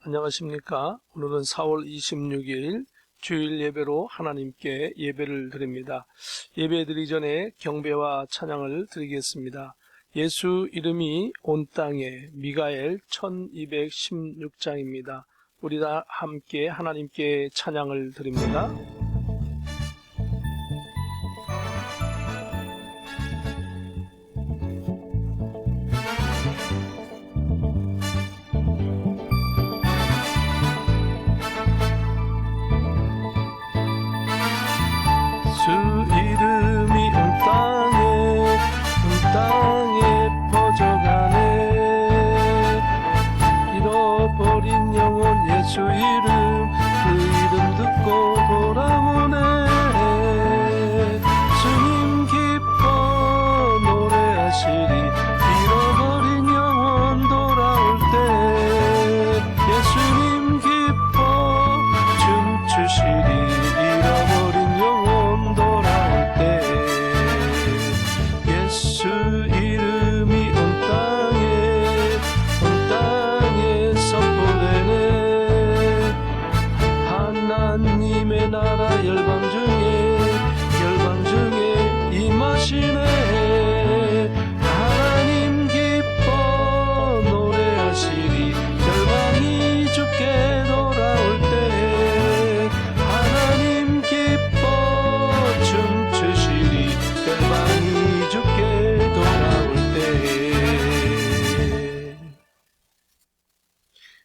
안녕하십니까. 오늘은 4월 26일 주일 예배로 하나님께 예배를 드립니다. 예배 드리기 전에 경배와 찬양을 드리겠습니다. 예수 이름이 온 땅에, 미가엘 1216장입니다. 우리 다 함께 하나님께 찬양을 드립니다. 주 이름이 온 땅에 퍼져가네. 잃어버린 영혼 예수 이름, 그 이름 듣고 돌아오네. 주님 기뻐 노래하시리. 잃어버린 영혼 돌아올 때 예수님 기뻐 춤추시리. 잃어버린 영혼 돌아올 때 예수 이름이 온 땅에 선포되네. 하나님의 나라 열방 중에 임하시네. 하나님 기뻐 노래하시리. 열방이 주께 돌아올 때 하나님 기뻐 춤추시리. 열방이 주께 돌아올 때.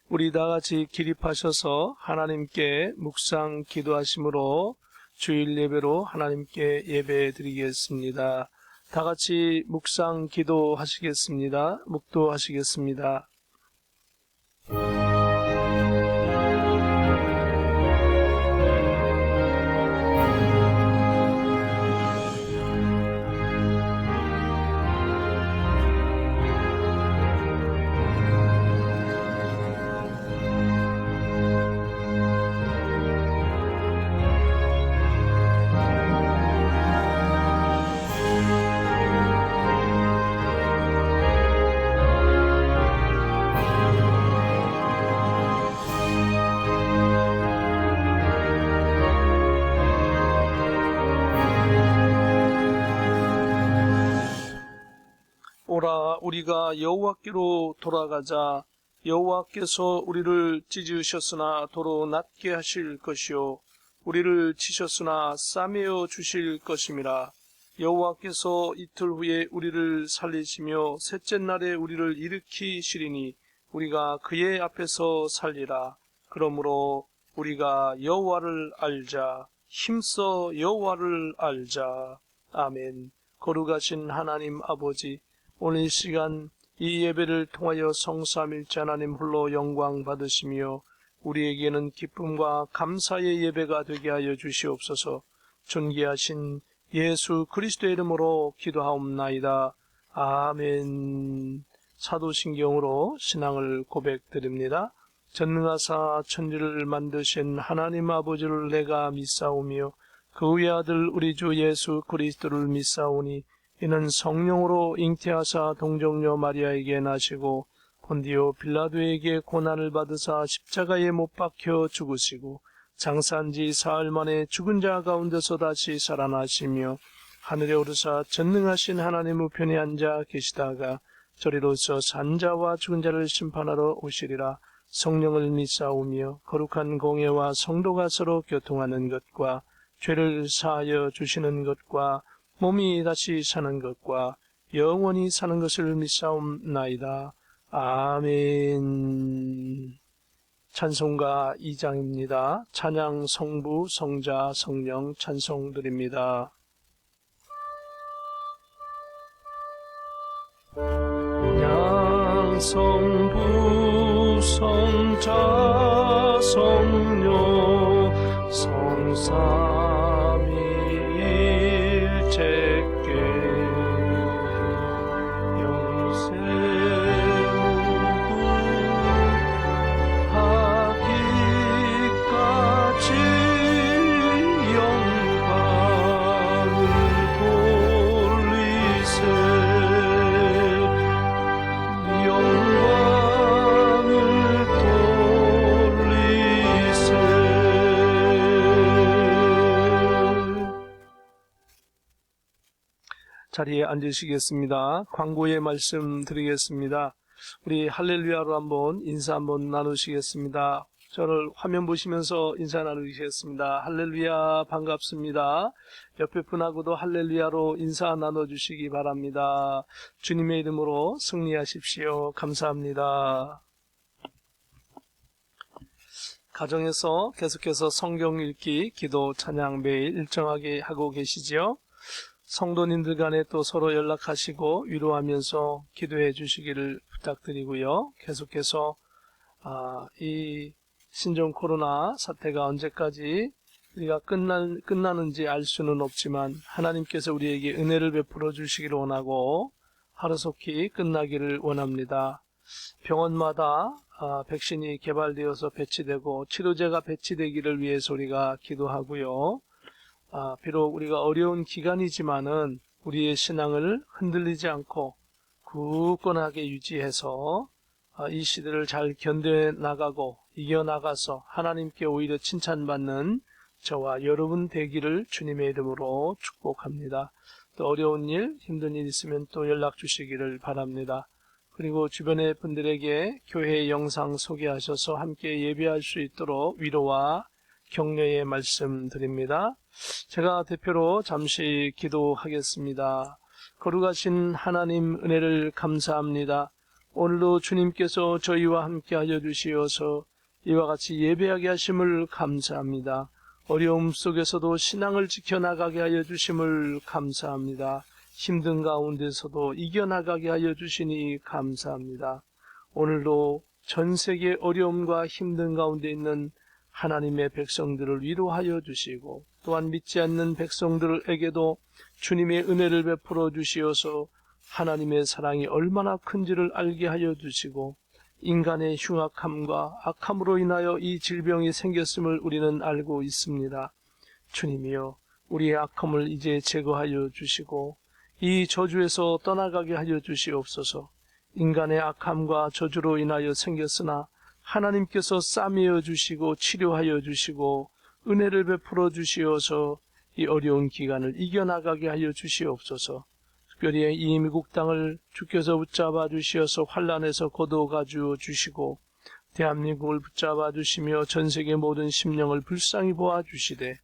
우리 다같이 기립하셔서 하나님께 묵상 기도하심으로 주일 예배로 하나님께 예배 드리겠습니다. 다같이 묵상 기도하시겠습니다. 묵도하시겠습니다. 오라 우리가 여호와께로 돌아가자. 여호와께서 우리를 찢으셨으나 도로 낫게 하실 것이요 우리를 치셨으나 싸매어 주실 것임이라. 여호와께서 이틀 후에 우리를 살리시며 셋째 날에 우리를 일으키시리니 우리가 그의 앞에서 살리라. 그러므로 우리가 여호와를 알자. 힘써 여호와를 알자. 아멘. 거룩하신 하나님 아버지, 오늘 이 시간 이 예배를 통하여 성삼일체 하나님 홀로 영광 받으시며 우리에게는 기쁨과 감사의 예배가 되게 하여 주시옵소서. 존귀하신 예수 그리스도의 이름으로 기도하옵나이다. 아멘. 사도신경으로 신앙을 고백드립니다. 전능하사 천지를 만드신 하나님 아버지를 내가 믿사오며 그 외아들 우리 주 예수 그리스도를 믿사오니 이는 성령으로 잉태하사 동정녀 마리아에게 나시고 본디오 빌라도에게 고난을 받으사 십자가에 못 박혀 죽으시고 장사한 지 사흘 만에 죽은 자 가운데서 다시 살아나시며 하늘에 오르사 전능하신 하나님 우편에 앉아 계시다가 저리로서 산 자와 죽은 자를 심판하러 오시리라. 성령을 믿사오며 거룩한 공예와 성도가 서로 교통하는 것과 죄를 사하여 주시는 것과 몸이 다시 사는 것과 영원히 사는 것을 믿사옵나이다. 아멘. 찬송가 2장입니다. 찬양 성부, 성자, 성령 찬송 드립니다. 성부, 성자, 성령, 성삼위일체께 영세무하기까지 영광을 돌리세. 영광을 돌리세. 자리에 앉으시겠습니다. 광고의 말씀 드리겠습니다. 우리 할렐루야로 한번 인사 한번 나누시겠습니다. 저를 화면 보시면서 인사 나누시겠습니다. 할렐루야 반갑습니다. 옆에 분하고도 할렐루야로 인사 나눠주시기 바랍니다. 주님의 이름으로 승리하십시오. 감사합니다. 가정에서 계속해서 성경 읽기, 기도, 찬양 매일 일정하게 하고 계시지요? 성도님들 간에 또 서로 연락하시고 위로하면서 기도해 주시기를 부탁드리고요. 계속해서 이 신종 코로나 사태가 언제까지 우리가 끝나는지 알 수는 없지만 하나님께서 우리에게 은혜를 베풀어 주시기를 원하고 하루속히 끝나기를 원합니다. 병원마다 백신이 개발되어서 배치되고 치료제가 배치되기를 위해서 우리가 기도하고요. 비록 우리가 어려운 기간이지만은 우리의 신앙을 흔들리지 않고 굳건하게 유지해서 이 시대를 잘 견뎌나가고 이겨나가서 하나님께 오히려 칭찬받는 저와 여러분 되기를 주님의 이름으로 축복합니다. 또 어려운 일, 힘든 일 있으면 또 연락 주시기를 바랍니다. 그리고 주변의 분들에게 교회 영상 소개하셔서 함께 예배할 수 있도록 위로와 격려의 말씀 드립니다. 제가 대표로 잠시 기도하겠습니다. 거룩하신 하나님 은혜를 감사합니다. 오늘도 주님께서 저희와 함께 하여 주시어서 이와 같이 예배하게 하심을 감사합니다. 어려움 속에서도 신앙을 지켜나가게 하여 주심을 감사합니다. 힘든 가운데서도 이겨나가게 하여 주시니 감사합니다. 오늘도 전 세계 어려움과 힘든 가운데 있는 하나님의 백성들을 위로하여 주시고 또한 믿지 않는 백성들에게도 주님의 은혜를 베풀어 주시어서 하나님의 사랑이 얼마나 큰지를 알게 하여 주시고 인간의 흉악함과 악함으로 인하여 이 질병이 생겼음을 우리는 알고 있습니다. 주님이여 우리의 악함을 이제 제거하여 주시고 이 저주에서 떠나가게 하여 주시옵소서. 인간의 악함과 저주로 인하여 생겼으나 하나님께서 싸매어 주시고 치료하여 주시고 은혜를 베풀어 주시어서 이 어려운 기간을 이겨나가게 하여 주시옵소서. 특별히 이 미국 땅을 주께서 붙잡아 주시어서 환란에서 거두어 주어 주시고 대한민국을 붙잡아 주시며 전 세계 모든 심령을 불쌍히 보아 주시되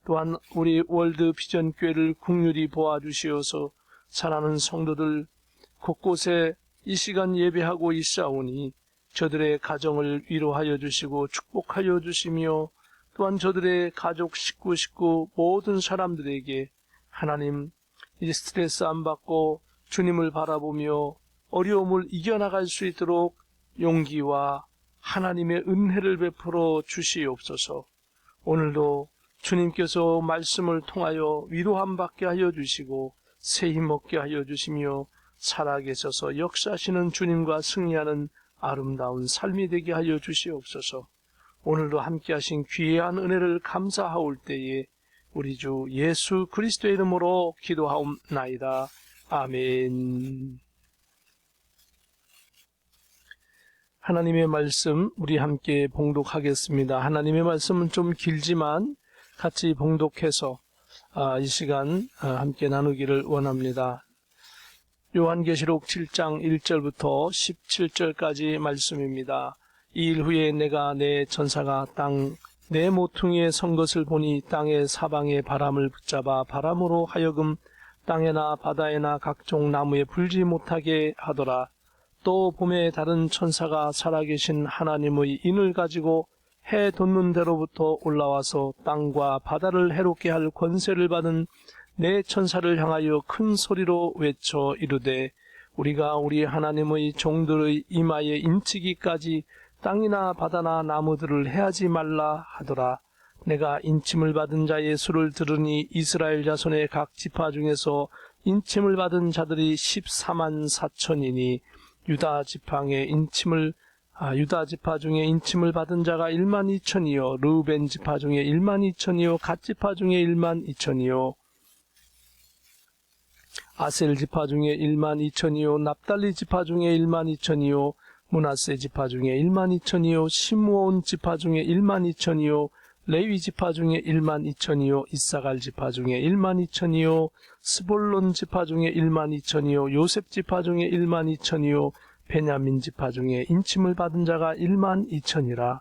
또한 우리 월드 비전 교회를 긍휼히 보아 주시어서 사랑하는 성도들 곳곳에 이 시간 예배하고 있사오니 저들의 가정을 위로하여 주시고 축복하여 주시며 또한 저들의 가족 식구 모든 사람들에게 하나님 이 스트레스 안 받고 주님을 바라보며 어려움을 이겨나갈 수 있도록 용기와 하나님의 은혜를 베풀어 주시옵소서. 오늘도 주님께서 말씀을 통하여 위로함 받게 하여 주시고 새 힘 얻게 하여 주시며 살아계셔서 역사하시는 주님과 승리하는 아름다운 삶이 되게 하여 주시옵소서. 오늘도 함께하신 귀한 은혜를 감사하올 때에 우리 주 예수 그리스도의 이름으로 기도하옵나이다. 아멘. 하나님의 말씀 우리 함께 봉독하겠습니다. 하나님의 말씀은 좀 길지만 같이 봉독해서 이 시간 함께 나누기를 원합니다. 요한계시록 7장 1절부터 17절까지 말씀입니다. 이 일 후에 내가 내 천사가 내 모퉁이에 선 것을 보니 땅의 사방의 바람을 붙잡아 바람으로 하여금 땅에나 바다에나 각종 나무에 불지 못하게 하더라. 또 봄에 다른 천사가 살아계신 하나님의 인을 가지고 해 돋는 데로부터 올라와서 땅과 바다를 해롭게 할 권세를 받은 내 천사를 향하여 큰 소리로 외쳐 이르되 우리가 우리 하나님의 종들의 이마에 인치기까지 땅이나 바다나 나무들을 해하지 말라 하더라. 내가 인침을 받은 자의 수를 들으니 이스라엘 자손의 각 지파 중에서 인침을 받은 자들이 14만 4천이니 유다 지파 중에 인침을 받은 자가 1만 2천이요 르우벤 지파 중에 1만 2천이요 갓 지파 중에 1만 2천이요 아셀 지파 중에 1만 2천이요 납달리 지파 중에 1만 2천이요 므낫세 지파 중에 1만 2천이요 시므온 지파 중에 1만 2천이요 레위 지파 중에 12,000이요 이사갈 지파 중에 12,000이요 스볼론 지파 중에 12,000이요 요셉 지파 중에 12,000이요 베냐민 지파 중에 인침을 받은 자가 12,000이라.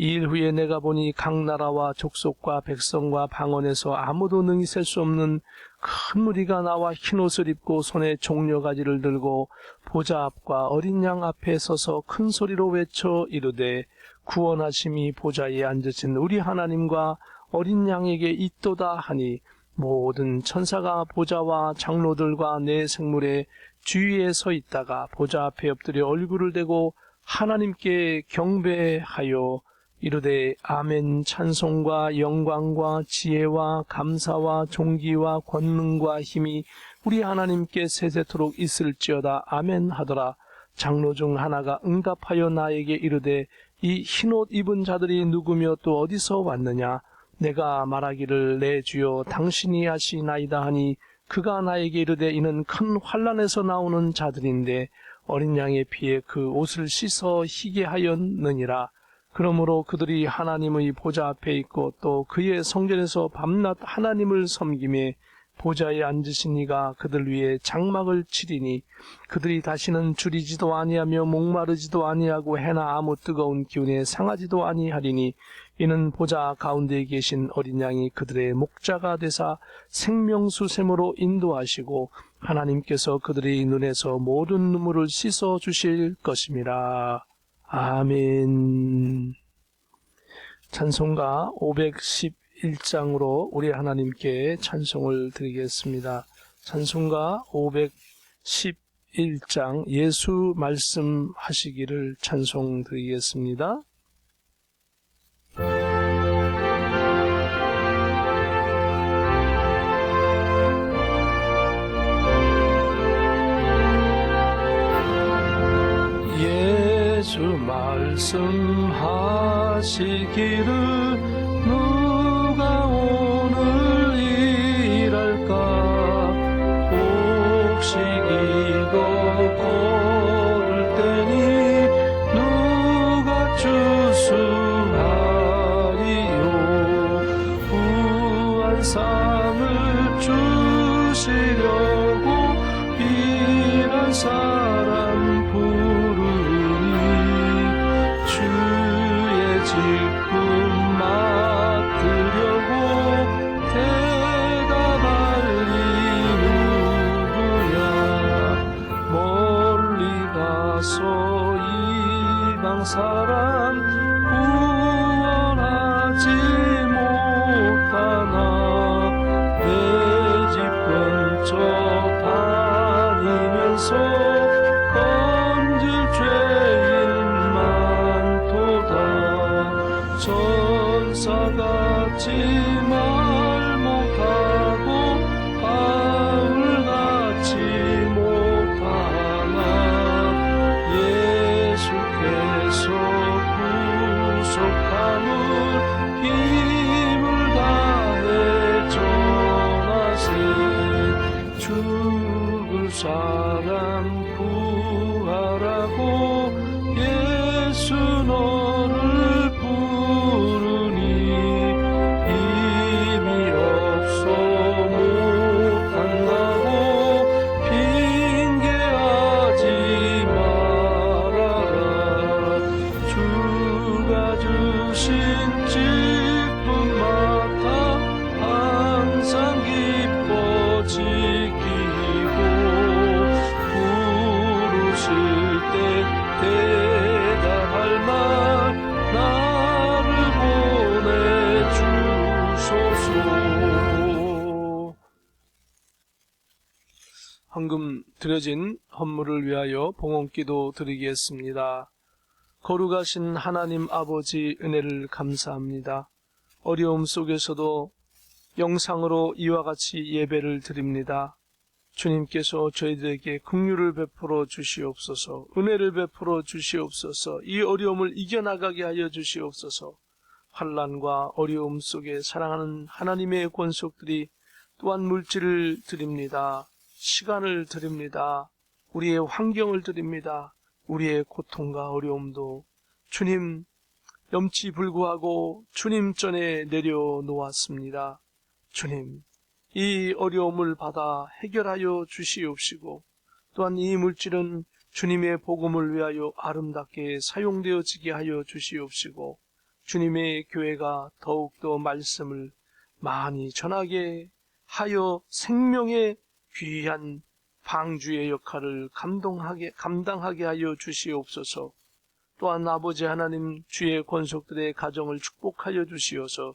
이 일 후에 내가 보니 각 나라와 족속과 백성과 방언에서 아무도 능히 셀 수 없는 큰 무리가 나와 흰옷을 입고 손에 종려가지를 들고 보좌 앞과 어린 양 앞에 서서 큰 소리로 외쳐 이르되 구원하심이 보좌에 앉으신 우리 하나님과 어린 양에게 있도다 하니 모든 천사가 보좌와 장로들과 내 생물의 주위에 서 있다가 보좌 앞에 엎드려 얼굴을 대고 하나님께 경배하여 이르되 아멘. 찬송과 영광과 지혜와 감사와 존귀와 권능과 힘이 우리 하나님께 세세토록 있을지어다. 아멘 하더라. 장로 중 하나가 응답하여 나에게 이르되 이 흰옷 입은 자들이 누구며 또 어디서 왔느냐? 내가 말하기를 내 주여 당신이 하시나이다 하니 그가 나에게 이르되 이는 큰 환난에서 나오는 자들인데 어린 양의 피에 그 옷을 씻어 희게 하였느니라. 그러므로 그들이 하나님의 보좌 앞에 있고 또 그의 성전에서 밤낮 하나님을 섬기며 보좌에 앉으신 이가 그들 위에 장막을 치리니 그들이 다시는 줄이지도 아니하며 목마르지도 아니하고 해나 아무 뜨거운 기운에 상하지도 아니하리니 이는 보좌 가운데 계신 어린 양이 그들의 목자가 되사 생명수샘으로 인도하시고 하나님께서 그들의 눈에서 모든 눈물을 씻어 주실 것임이라. 아멘. 찬송가 511장으로 우리 하나님께 찬송을 드리겠습니다. 찬송가 511장 예수 말씀하시기를 찬송 드리겠습니다. 예수 말씀하시기를 누가 오늘 일할까? 혹시 이거 걸을 때니 누가 주수하리요? 구원상을 주시려고 이런 사람 질품 맡으려고 대답할 리 누구냐? 멀리 가서 이방 사람 구원하지 못하나? 내 집 근처 다니면서 건질 죄인 많도다. 천사같이 말 못하고 바울같이 못하나? 예수께서 구속함을 힘을 다해 전하세. 죽을 사람 구하라고 예수 너를 부르니 힘이 없어 못한다고 핑계하지 말아라. 주가 주신 직분 맡아 항상 기뻐 지키고 부르실 때 대답할 말 나를 보내주소서. 헌금 드려진 헌물을 위하여 봉헌기도 드리겠습니다. 거룩하신 하나님 아버지 은혜를 감사합니다. 어려움 속에서도 영상으로 이와 같이 예배를 드립니다. 주님께서 저희들에게 긍휼을 베풀어 주시옵소서, 은혜를 베풀어 주시옵소서, 이 어려움을 이겨나가게 하여 주시옵소서. 환난과 어려움 속에 사랑하는 하나님의 권속들이 또한 물질을 드립니다. 시간을 드립니다. 우리의 환경을 드립니다. 우리의 고통과 어려움도 주님 염치불구하고 주님 전에 내려놓았습니다. 주님, 이 어려움을 받아 해결하여 주시옵시고, 또한 이 물질은 주님의 복음을 위하여 아름답게 사용되어지게 하여 주시옵시고, 주님의 교회가 더욱더 말씀을 많이 전하게 하여 생명의 귀한 방주의 역할을 감당하게 하여 주시옵소서. 또한 아버지 하나님, 주의 권속들의 가정을 축복하여 주시어서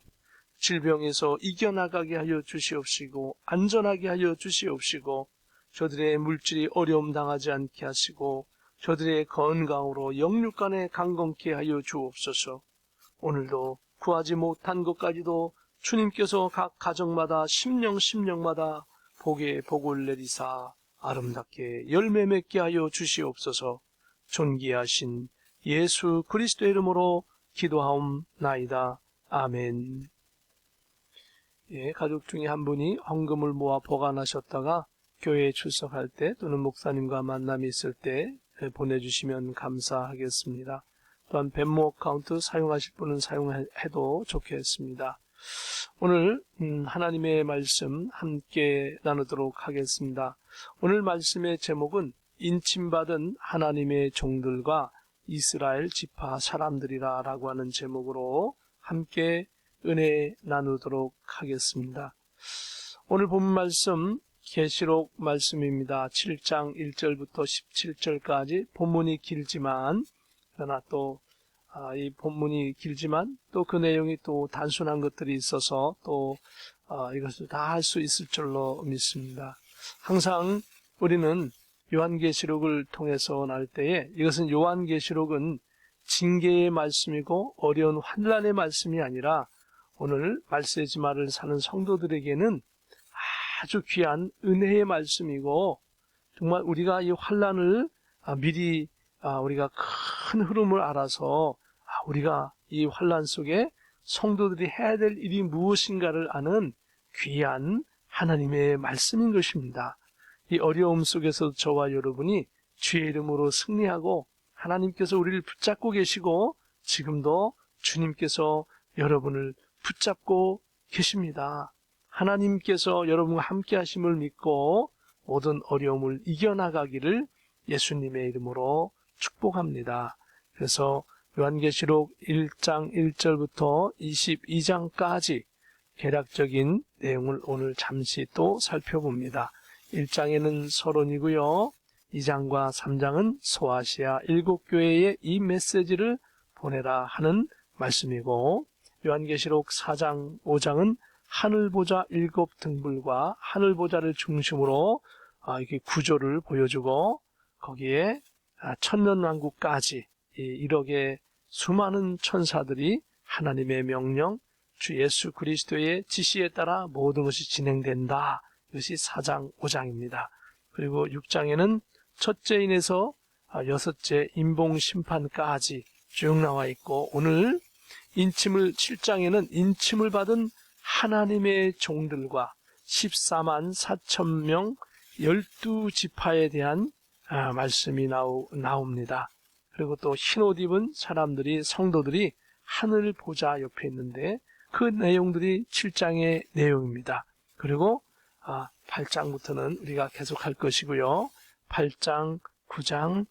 질병에서 이겨나가게 하여 주시옵시고, 안전하게 하여 주시옵시고, 저들의 물질이 어려움 당하지 않게 하시고, 저들의 건강으로 영육간에 강건케 하여 주옵소서. 오늘도 구하지 못한 것까지도 주님께서 각 가정마다 심령마다 복에 복을 내리사 아름답게 열매 맺게 하여 주시옵소서. 존귀하신 예수 그리스도의 이름으로 기도하옵나이다. 아멘. 가족 중에 한 분이 헌금을 모아 보관하셨다가 교회에 출석할 때 또는 목사님과 만남이 있을 때 보내주시면 감사하겠습니다. 또한 벤모 어카운트 사용하실 분은 사용해도 좋겠습니다. 오늘 하나님의 말씀 함께 나누도록 하겠습니다. 오늘 말씀의 제목은 인침받은 하나님의 종들과 이스라엘 지파 사람들이라 라고 하는 제목으로 함께 은혜 나누도록 하겠습니다. 오늘 본 말씀 계시록 말씀입니다. 7장 1절부터 17절까지 본문이 길지만, 그러나 또 이 본문이 길지만 또 그 내용이 또 단순한 것들이 있어서 또 이것을 다 할 수 있을 줄로 믿습니다. 항상 우리는 요한계시록을 통해서 날 때에, 이것은 요한계시록은 징계의 말씀이고 어려운 환난의 말씀이 아니라 오늘 말세지마를 사는 성도들에게는 아주 귀한 은혜의 말씀이고, 정말 우리가 이 환난을 미리 우리가 큰 흐름을 알아서 우리가 이 환난 속에 성도들이 해야 될 일이 무엇인가를 아는 귀한 하나님의 말씀인 것입니다. 이 어려움 속에서 저와 여러분이 주의 이름으로 승리하고 하나님께서 우리를 붙잡고 계시고 지금도 주님께서 여러분을 붙잡고 계십니다. 하나님께서 여러분과 함께 하심을 믿고 모든 어려움을 이겨나가기를 예수님의 이름으로 축복합니다. 그래서 요한계시록 1장 1절부터 22장까지 개략적인 내용을 오늘 잠시 또 살펴봅니다. 1장에는 서론이고요. 2장과 3장은 소아시아 7교회에 이 메시지를 보내라 하는 말씀이고, 요한계시록 4장 5장은 하늘보좌 7등불과 하늘보좌를 중심으로 이렇게 구조를 보여주고, 거기에 천년왕국까지 1억의 수많은 천사들이 하나님의 명령, 주 예수 그리스도의 지시에 따라 모든 것이 진행된다. 이것이 4장 5장입니다. 그리고 6장에는 첫째인에서 6째 인봉심판까지 쭉 나와 있고, 오늘 7장에는 인침을 받은 하나님의 종들과 14만 4천 명 12지파에 대한 말씀이 나옵니다. 그리고 또 흰옷 입은 사람들이, 성도들이 하늘 보좌 옆에 있는데 그 내용들이 7장의 내용입니다. 그리고 8장부터는 우리가 계속 할 것이고요. 8장, 9장,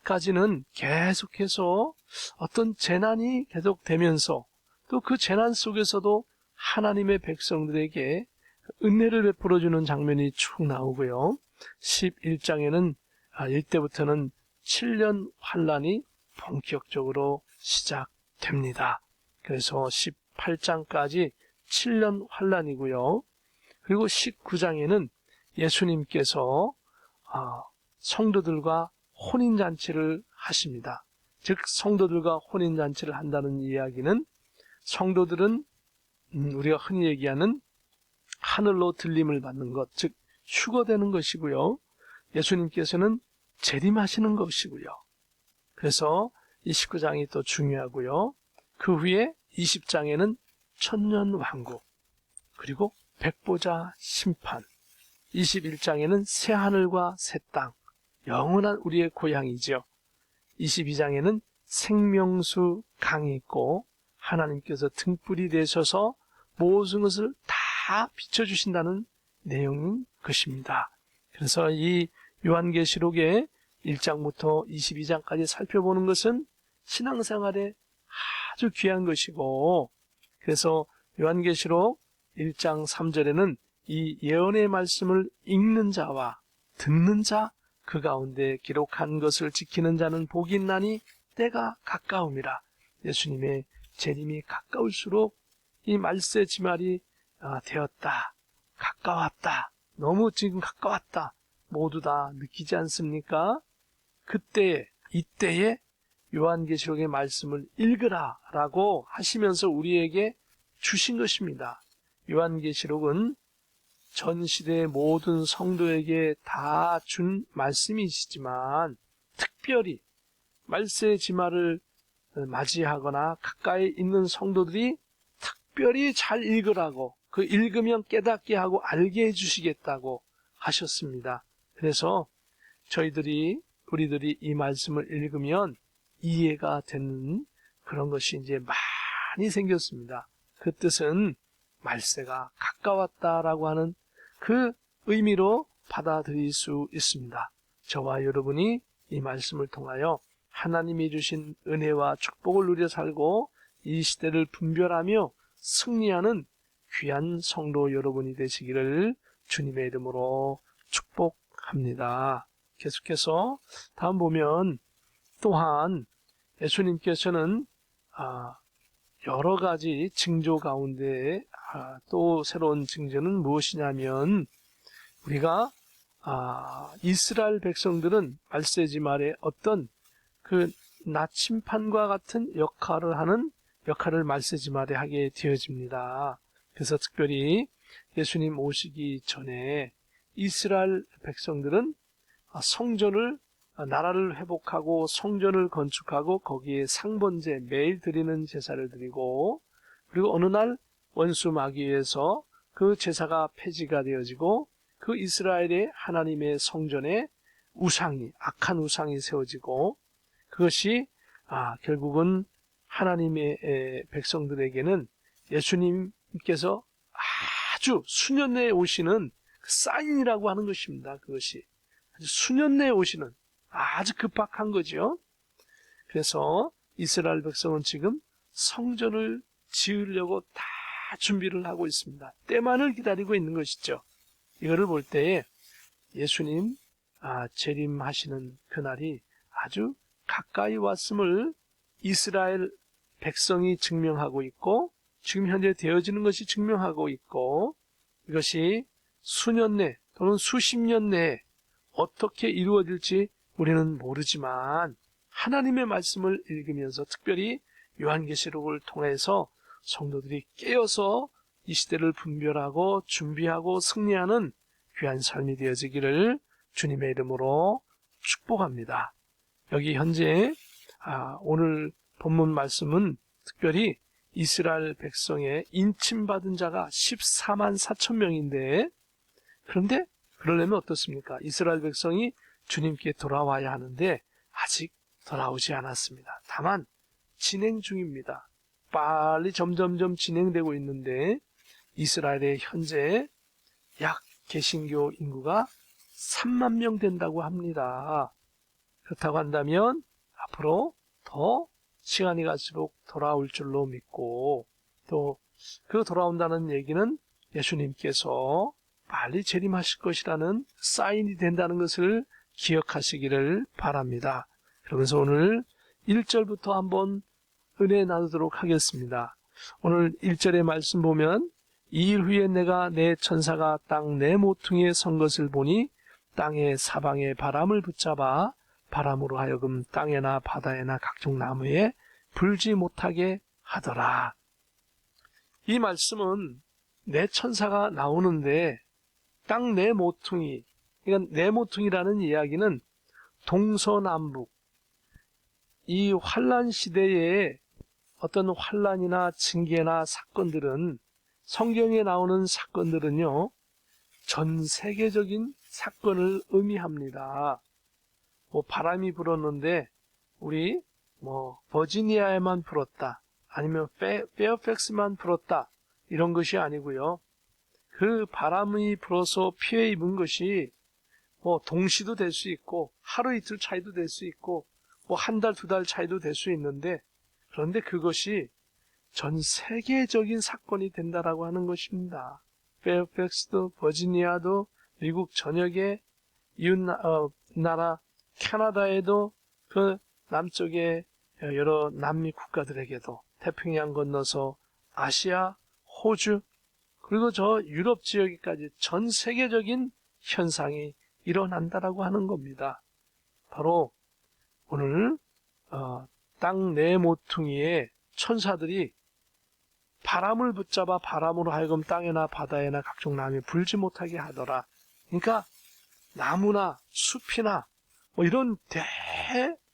10장까지는 계속해서 어떤 재난이 계속되면서 또 그 재난 속에서도 하나님의 백성들에게 은혜를 베풀어주는 장면이 쭉 나오고요. 11장에는 이때부터는 7년 환란이 본격적으로 시작됩니다. 그래서 18장까지 7년 환란이고요. 그리고 19장에는 예수님께서 성도들과 혼인잔치를 하십니다. 즉 성도들과 혼인잔치를 한다는 이야기는, 성도들은 우리가 흔히 얘기하는 하늘로 들림을 받는 것, 즉 휴거되는 것이고요. 예수님께서는 재림하시는 것이고요. 그래서 이 19장이 또 중요하고요. 그 후에 20장에는 천년왕국, 그리고 백보자 심판, 21장에는 새하늘과 새 땅, 영원한 우리의 고향이죠. 22장에는 생명수 강이 있고 하나님께서 등불이 되셔서 모든 것을 다 비춰주신다는 내용인 것입니다. 그래서 이 요한계시록의 1장부터 22장까지 살펴보는 것은 신앙생활에 아주 귀한 것이고, 그래서 요한계시록 1장 3절에는 이 예언의 말씀을 읽는 자와 듣는 자, 그 가운데 기록한 것을 지키는 자는 복이 있나니 때가 가까움이라. 예수님의 재림이 가까울수록 이 말세지말이 되었다, 가까웠다, 너무 지금 가까웠다, 모두 다 느끼지 않습니까? 그때에, 이때에 요한계시록의 말씀을 읽으라 라고 하시면서 우리에게 주신 것입니다. 요한계시록은 전 시대의 모든 성도에게 다 준 말씀이시지만 특별히 말세지말을 맞이하거나 가까이 있는 성도들이 특별히 잘 읽으라고, 그 읽으면 깨닫게 하고 알게 해주시겠다고 하셨습니다. 그래서 우리들이 이 말씀을 읽으면 이해가 되는 그런 것이 이제 많이 생겼습니다. 그 뜻은 말세가 가까웠다라고 하는 그 의미로 받아들일 수 있습니다. 저와 여러분이 이 말씀을 통하여 하나님이 주신 은혜와 축복을 누려 살고 이 시대를 분별하며 승리하는 귀한 성도 여러분이 되시기를 주님의 이름으로 축복합니다. 계속해서 다음 보면 또한 예수님께서는 여러 가지 징조 가운데 또 새로운 징조는 무엇이냐면, 우리가 이스라엘 백성들은 말세지말에 어떤 그 나침판과 같은 역할을 말세지말에 하게 되어집니다. 그래서 특별히 예수님 오시기 전에 이스라엘 백성들은 나라를 회복하고 성전을 건축하고 거기에 상번제, 매일 드리는 제사를 드리고, 그리고 어느 날 원수 마귀에서 그 제사가 폐지가 되어지고 그 이스라엘의 하나님의 성전에 악한 우상이 세워지고, 그것이 결국은 하나님의 백성들에게는 예수님께서 아주 수년 내에 오시는 그 사인이라고 하는 것입니다. 그것이 아주 수년 내에 오시는 아주 급박한 거죠. 그래서 이스라엘 백성은 지금 성전을 지으려고 다 준비를 하고 있습니다. 때만을 기다리고 있는 것이죠. 이거를 볼 때에 예수님 재림하시는 그날이 아주 가까이 왔음을 이스라엘 백성이 증명하고 있고, 지금 현재 되어지는 것이 증명하고 있고, 이것이 수년 내 또는 수십 년 내에 어떻게 이루어질지 우리는 모르지만 하나님의 말씀을 읽으면서 특별히 요한계시록을 통해서 성도들이 깨어서 이 시대를 분별하고 준비하고 승리하는 귀한 삶이 되어지기를 주님의 이름으로 축복합니다. 여기 현재 오늘 본문 말씀은 특별히 이스라엘 백성의 인침받은 자가 14만 4천 명인데, 그런데 그러려면 어떻습니까? 이스라엘 백성이 주님께 돌아와야 하는데 아직 돌아오지 않았습니다. 다만 진행 중입니다. 빨리 점점점 진행되고 있는데, 이스라엘의 현재 약 개신교 인구가 3만 명 된다고 합니다. 그렇다고 한다면 앞으로 더 시간이 갈수록 돌아올 줄로 믿고, 또 그 돌아온다는 얘기는 예수님께서 빨리 재림하실 것이라는 사인이 된다는 것을 기억하시기를 바랍니다. 그러면서 오늘 1절부터 한번 은혜 나누도록 하겠습니다. 오늘 1절의 말씀 보면, 이 일 후에 내가 내 천사가 땅 내 모퉁이에 선 것을 보니 땅의 사방에 바람을 붙잡아 바람으로 하여금 땅에나 바다에나 각종 나무에 불지 못하게 하더라. 이 말씀은 내 천사가 나오는데 땅 내 모퉁이, 그러니까 내 모퉁이라는 이야기는 동서남북, 이 환란 시대에 어떤 환란이나 징계나 사건들은, 성경에 나오는 사건들은요, 전 세계적인 사건을 의미합니다. 바람이 불었는데 우리 버지니아에만 불었다, 아니면 페어팩스만 불었다, 이런 것이 아니고요. 그 바람이 불어서 피해 입은 것이 동시도 될 수 있고, 하루 이틀 차이도 될 수 있고, 한 달, 두 달 차이도 될 수 있는데, 그런데 그것이 전 세계적인 사건이 된다라고 하는 것입니다. 페어팩스도, 버지니아도, 미국 전역의 이웃 나라 캐나다에도, 그 남쪽의 여러 남미 국가들에게도, 태평양 건너서 아시아, 호주, 그리고 저 유럽 지역까지 전 세계적인 현상이 일어난다라고 하는 겁니다. 바로 오늘 땅 네 모퉁이에 천사들이 바람을 붙잡아 바람으로 하여금 땅에나 바다에나 각종 나무에 불지 못하게 하더라. 그러니까 나무나 숲이나 이런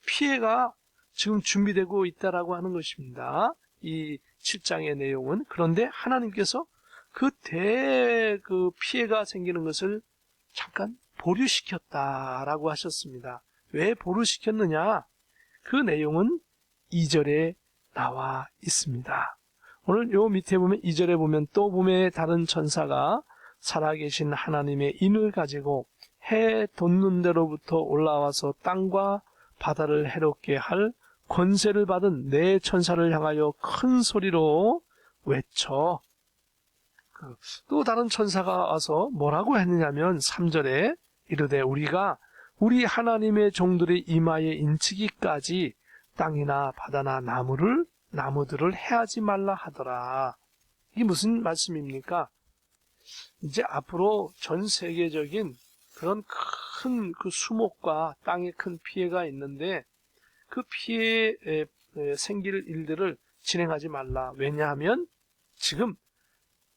대피해가 지금 준비되고 있다라고 하는 것입니다. 이 7장의 내용은. 그런데 하나님께서 그 피해가 생기는 것을 잠깐 보류시켰다라고 하셨습니다. 왜 보류시켰느냐? 그 내용은 2절에 나와 있습니다. 오늘 요 밑에 보면 2절에 보면 또 봄에 다른 천사가 살아계신 하나님의 인을 가지고 해 돋는 데로부터 올라와서 땅과 바다를 해롭게 할 권세를 받은 네 천사를 향하여 큰 소리로 외쳐. 또 다른 천사가 와서 뭐라고 했느냐면 3절에 이르되 우리가 우리 하나님의 종들의 이마에 인치기까지 땅이나 바다나 나무들을 해하지 말라 하더라. 이게 무슨 말씀입니까? 이제 앞으로 전 세계적인 그런 큰 그 수목과 땅에 큰 피해가 있는데 그 피해에 생길 일들을 진행하지 말라. 왜냐하면 지금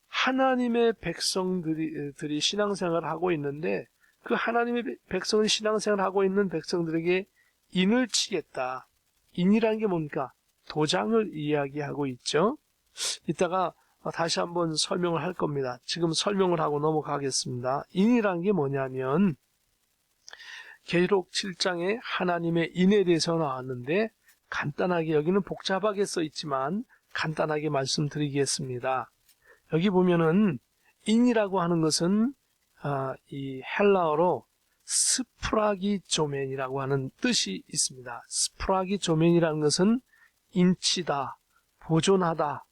하나님의 백성들이 신앙생활을 하고 있는데 그 하나님의 백성은 신앙생활을 하고 있는 백성들에게 인을 치겠다. 인이라는 게 뭡니까? 도장을 이야기하고 있죠. 이따가 다시 한번 설명을 할 겁니다. 지금 설명을 하고 넘어가겠습니다. 인이라는 게 뭐냐면 계시록 7장에 하나님의 인에 대해서 나왔는데 간단하게 여기는 복잡하게 써 있지만 간단하게 말씀드리겠습니다. 여기 보면은 인이라고 하는 것은 이 헬라어로 스프라기조멘이라고 하는 뜻이 있습니다. 스프라기조멘이라는 것은 인치다, 보존하다,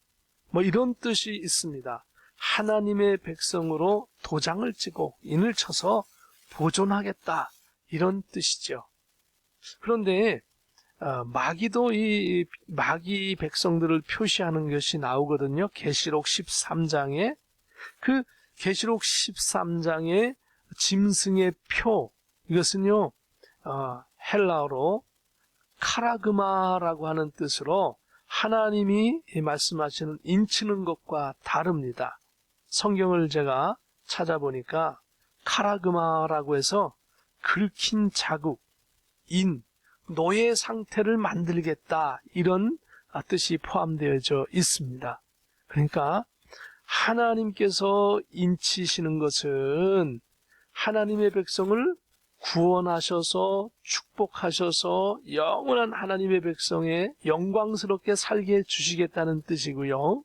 이런 뜻이 있습니다. 하나님의 백성으로 도장을 찍고 인을 쳐서 보존하겠다, 이런 뜻이죠. 그런데 마귀도 이 마귀 백성들을 표시하는 것이 나오거든요. 계시록 13장에 그 계시록 13장의 짐승의 표, 이것은요 헬라어로 카라그마라고 하는 뜻으로 하나님이 말씀하시는 인치는 것과 다릅니다. 성경을 제가 찾아보니까 카라그마라고 해서 긁힌 자국, 노예 상태를 만들겠다, 이런 뜻이 포함되어져 있습니다. 그러니까 하나님께서 인치시는 것은 하나님의 백성을 구원하셔서 축복하셔서 영원한 하나님의 백성에 영광스럽게 살게 해주시겠다는 뜻이고요.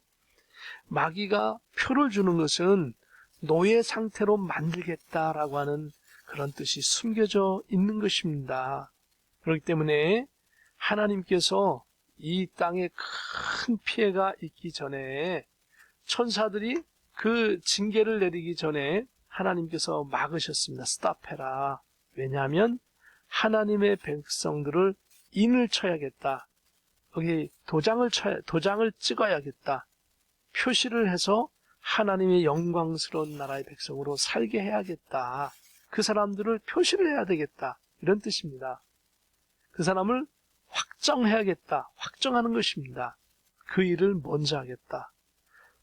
마귀가 표를 주는 것은 노예 상태로 만들겠다라고 하는 그런 뜻이 숨겨져 있는 것입니다. 그렇기 때문에 하나님께서 이 땅에 큰 피해가 있기 전에 천사들이 그 징계를 내리기 전에 하나님께서 막으셨습니다. 스탑해라. 왜냐하면 하나님의 백성들을 인을 쳐야겠다. 여기 도장을 찍어야겠다. 표시를 해서 하나님의 영광스러운 나라의 백성으로 살게 해야겠다. 그 사람들을 표시를 해야 되겠다. 이런 뜻입니다. 그 사람을 확정해야겠다. 확정하는 것입니다. 그 일을 먼저 하겠다.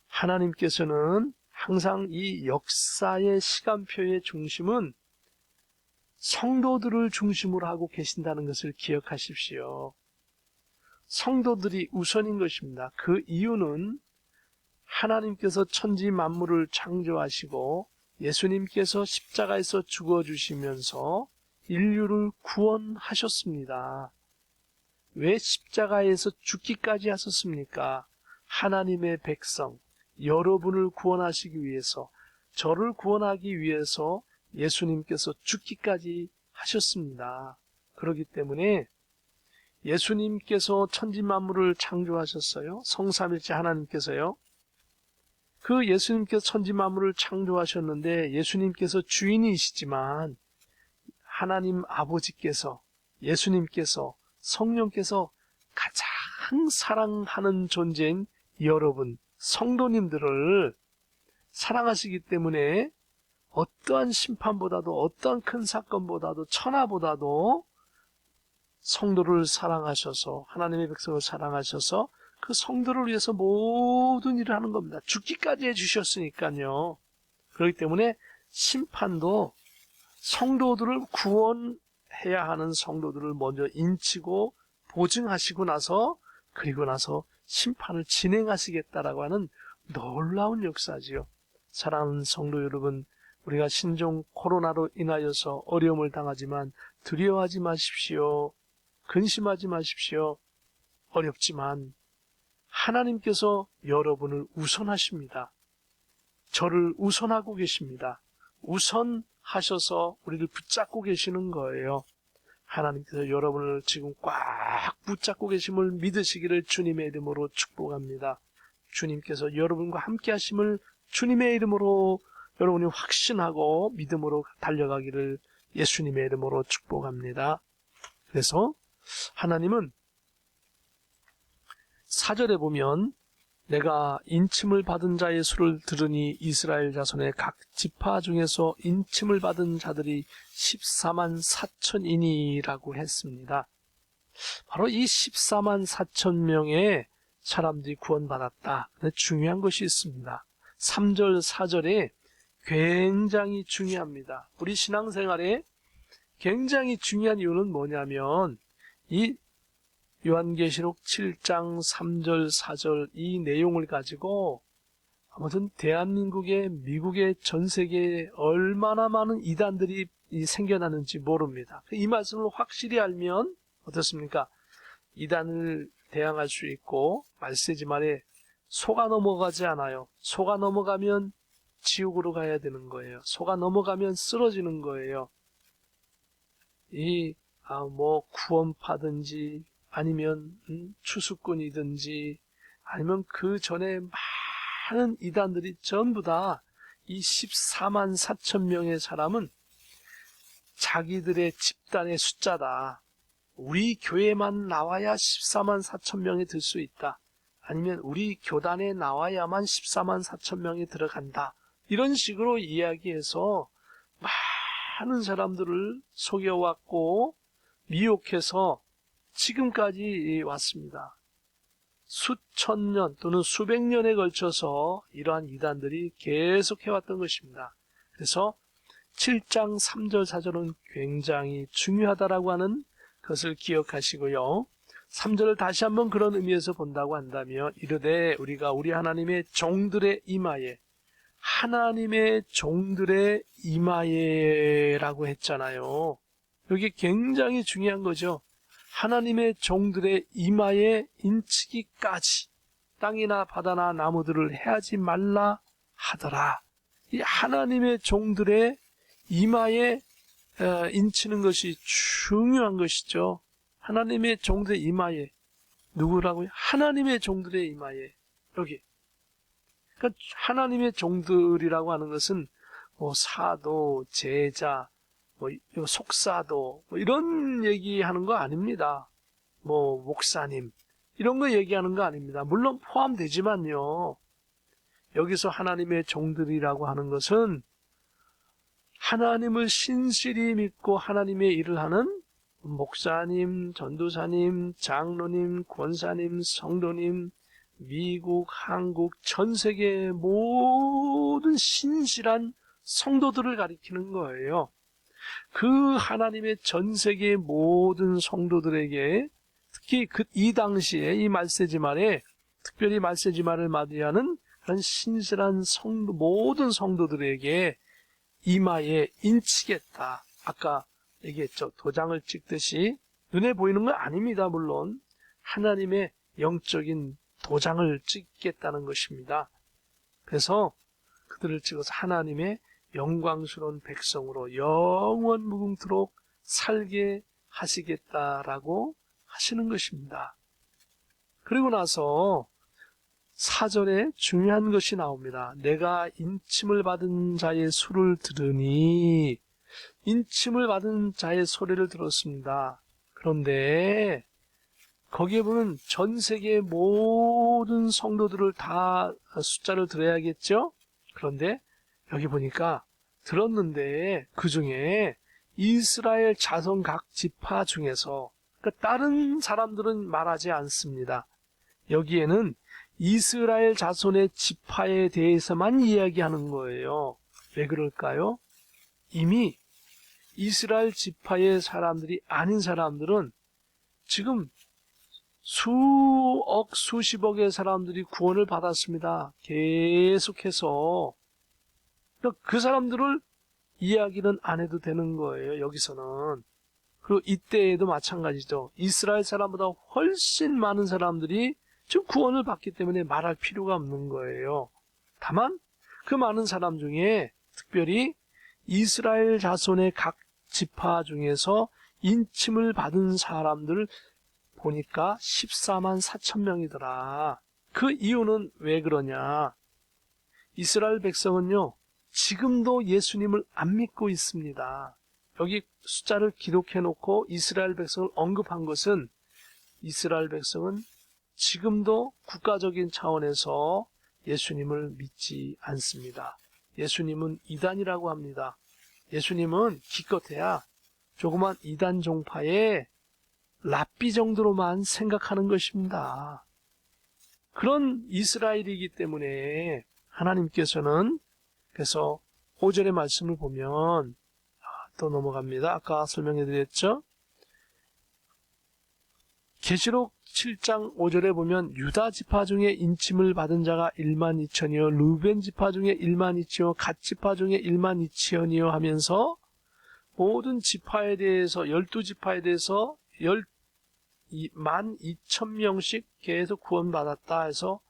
하나님께서는 항상 이 역사의 시간표의 중심은 성도들을 중심으로 하고 계신다는 것을 기억하십시오. 성도들이 우선인 것입니다. 그 이유는 하나님께서 천지 만물을 창조하시고 예수님께서 십자가에서 죽어주시면서 인류를 구원하셨습니다. 왜 십자가에서 죽기까지 하셨습니까? 하나님의 백성, 여러분을 구원하시기 위해서, 저를 구원하기 위해서 예수님께서 죽기까지 하셨습니다. 그렇기 때문에 예수님께서 천지만물을 창조하셨어요. 성삼일체 하나님께서요. 그 예수님께서 천지만물을 창조하셨는데 예수님께서 주인이시지만 하나님 아버지께서, 예수님께서, 성령께서 가장 사랑하는 존재인 여러분, 성도님들을 사랑하시기 때문에 어떠한 심판보다도, 어떠한 큰 사건보다도, 천하보다도 성도를 사랑하셔서, 하나님의 백성을 사랑하셔서 그 성도를 위해서 모든 일을 하는 겁니다. 죽기까지 해주셨으니까요. 그렇기 때문에 심판도 성도들을 구원해야 하는 성도들을 먼저 인치고 보증하시고 나서, 그리고 나서 심판을 진행하시겠다라고 하는 놀라운 역사지요. 사랑하는 성도 여러분, 우리가 신종 코로나로 인하여서 어려움을 당하지만 두려워하지 마십시오. 근심하지 마십시오. 어렵지만 하나님께서 여러분을 우선하십니다. 저를 우선하고 계십니다. 우선하셔서 우리를 붙잡고 계시는 거예요. 하나님께서 여러분을 지금 꽉 붙잡고 계심을 믿으시기를 주님의 이름으로 축복합니다. 주님께서 여러분과 함께 하심을 주님의 이름으로 여러분이 확신하고 믿음으로 달려가기를 예수님의 이름으로 축복합니다. 그래서 하나님은 4절에 보면 내가 인침을 받은 자의 수를 들으니 이스라엘 자손의 각 지파 중에서 인침을 받은 자들이 14만 4천이니라고 했습니다. 바로 이 14만 4천 명의 사람들이 구원받았다. 중요한 것이 있습니다. 3절, 4절에 굉장히 중요합니다. 우리 신앙생활에 굉장히 중요한 이유는 뭐냐면 이 요한계시록 7장 3절, 4절 이 내용을 가지고 아무튼 대한민국의, 미국의, 전 세계에 얼마나 많은 이단들이 생겨나는지 모릅니다. 이 말씀을 확실히 알면 어떻습니까? 이단을 대항할 수 있고 말세지 말에 속아 넘어가지 않아요. 속아 넘어가면 지옥으로 가야 되는 거예요. 속아 넘어가면 쓰러지는 거예요. 구원파든지 아니면 추수꾼이든지 아니면 그 전에 많은 이단들이 전부 다 이 14만 4천 명의 사람은 자기들의 집단의 숫자다. 우리 교회만 나와야 14만 4천 명이 들 수 있다. 아니면 우리 교단에 나와야만 14만 4천 명이 들어간다. 이런 식으로 이야기해서 많은 사람들을 속여왔고 미혹해서 지금까지 왔습니다. 수천 년 또는 수백 년에 걸쳐서 이러한 이단들이 계속해왔던 것입니다. 그래서 7장 3절 4절은 굉장히 중요하다라고 하는 것을 기억하시고요. 3절을 다시 한번 그런 의미에서 본다고 한다면 이르되 우리가 우리 하나님의 종들의 이마에, 하나님의 종들의 이마에라고 했잖아요. 여기 굉장히 중요한 거죠. 하나님의 종들의 이마에 인치기까지 땅이나 바다나 나무들을 해하지 말라 하더라. 이 하나님의 종들의 이마에 인치는 것이 중요한 것이죠. 하나님의 종들의 이마에, 누구라고요? 하나님의 종들의 이마에. 여기. 그러니까 하나님의 종들이라고 하는 것은 사도, 제자, 속사도 이런 얘기하는 거 아닙니다. 목사님 이런 거 얘기하는 거 아닙니다. 물론 포함되지만요. 여기서 하나님의 종들이라고 하는 것은 하나님을 신실히 믿고 하나님의 일을 하는 목사님, 전도사님, 장로님, 권사님, 성도님, 미국, 한국, 전 세계의 모든 신실한 성도들을 가리키는 거예요. 그 하나님의 전 세계의 모든 성도들에게 특히 이 당시에 이 말세지 말에 특별히 말세지 말을 맞이하는 그런 신실한 성도, 모든 성도들에게 이마에 인치겠다. 아까 얘기했죠. 도장을 찍듯이 눈에 보이는 건 아닙니다. 물론 하나님의 영적인 도장을 찍겠다는 것입니다. 그래서 그들을 찍어서 하나님의 영광스러운 백성으로 영원 무궁토록 살게 하시겠다라고 하시는 것입니다. 그리고 나서 4절에 중요한 것이 나옵니다. 내가 인침을 받은 자의 소리를 들으니, 인침을 받은 자의 소리를 들었습니다. 그런데 거기에 보면 전 세계의 모든 성도들을 다 숫자를 들어야겠죠? 그런데 여기 보니까 들었는데 그 중에 이스라엘 자손 각 지파 중에서, 그러니까 다른 사람들은 말하지 않습니다. 여기에는 이스라엘 자손의 지파에 대해서만 이야기하는 거예요. 왜 그럴까요? 이미 이스라엘 지파의 사람들이 아닌 사람들은 지금 수억, 수십억의 사람들이 구원을 받았습니다. 계속해서. 그러니까 그 사람들을 이야기는 안 해도 되는 거예요, 여기서는. 그리고 이때에도 마찬가지죠. 이스라엘 사람보다 훨씬 많은 사람들이 지금 구원을 받기 때문에 말할 필요가 없는 거예요. 다만 그 많은 사람 중에 특별히 이스라엘 자손의 각 지파 중에서 인침을 받은 사람들 보니까 14만 4천 명이더라. 그 이유는 왜 그러냐? 이스라엘 백성은요, 지금도 예수님을 안 믿고 있습니다. 여기 숫자를 기록해 놓고 이스라엘 백성을 언급한 것은, 이스라엘 백성은 지금도 국가적인 차원에서 예수님을 믿지 않습니다. 예수님은 이단이라고 합니다. 예수님은 기껏해야 조그만 이단 종파의 랍비 정도로만 생각하는 것입니다. 그런 이스라엘이기 때문에 하나님께서는, 그래서 5절의 말씀을 보면 또 넘어갑니다. 아까 설명해 드렸죠? 계시록 7장 5절에 보면 유다 지파 중에 인침을 받은 자가 1만 2천이요 르벤 지파 중에 1만 2천이요 갓 지파 중에 1만 2천이요 하면서 모든 지파에 대해서 12지파에 대해서 1만 2천 명씩 계속 구원받았다 해서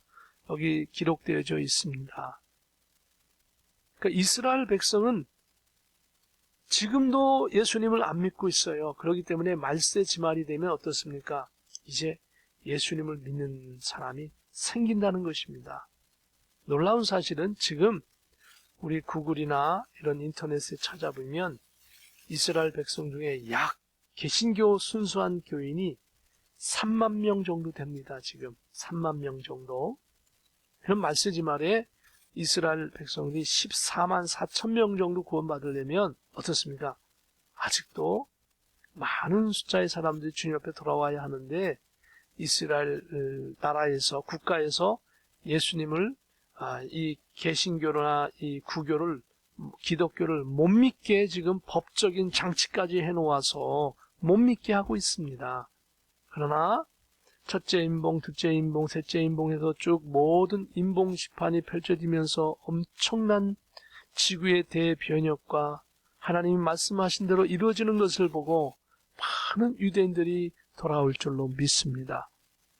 여기 기록되어져 있습니다. 그러니까 이스라엘 백성은 지금도 예수님을 안 믿고 있어요. 그렇기 때문에 말세 지말이 되면 어떻습니까? 이제 예수님을 믿는 사람이 생긴다는 것입니다. 놀라운 사실은 지금 우리 구글이나 이런 인터넷에 찾아보면 이스라엘 백성 중에 약 개신교 순수한 교인이 3만 명 정도 됩니다. 지금 3만 명 정도. 그럼 말세지 말에 이스라엘 백성들이 14만 4천 명 정도 구원받으려면 어떻습니까? 아직도 많은 숫자의 사람들이 주님 앞에 돌아와야 하는데, 이스라엘 나라에서, 국가에서 예수님을, 이 개신교나 이 구교를, 기독교를 못 믿게 지금 법적인 장치까지 해놓아서 못 믿게 하고 있습니다. 그러나 첫째 인봉, 둘째 인봉, 셋째 인봉에서 쭉 모든 인봉 심판이 펼쳐지면서 엄청난 지구의 대변혁과 하나님이 말씀하신 대로 이루어지는 것을 보고 많은 유대인들이 돌아올 줄로 믿습니다.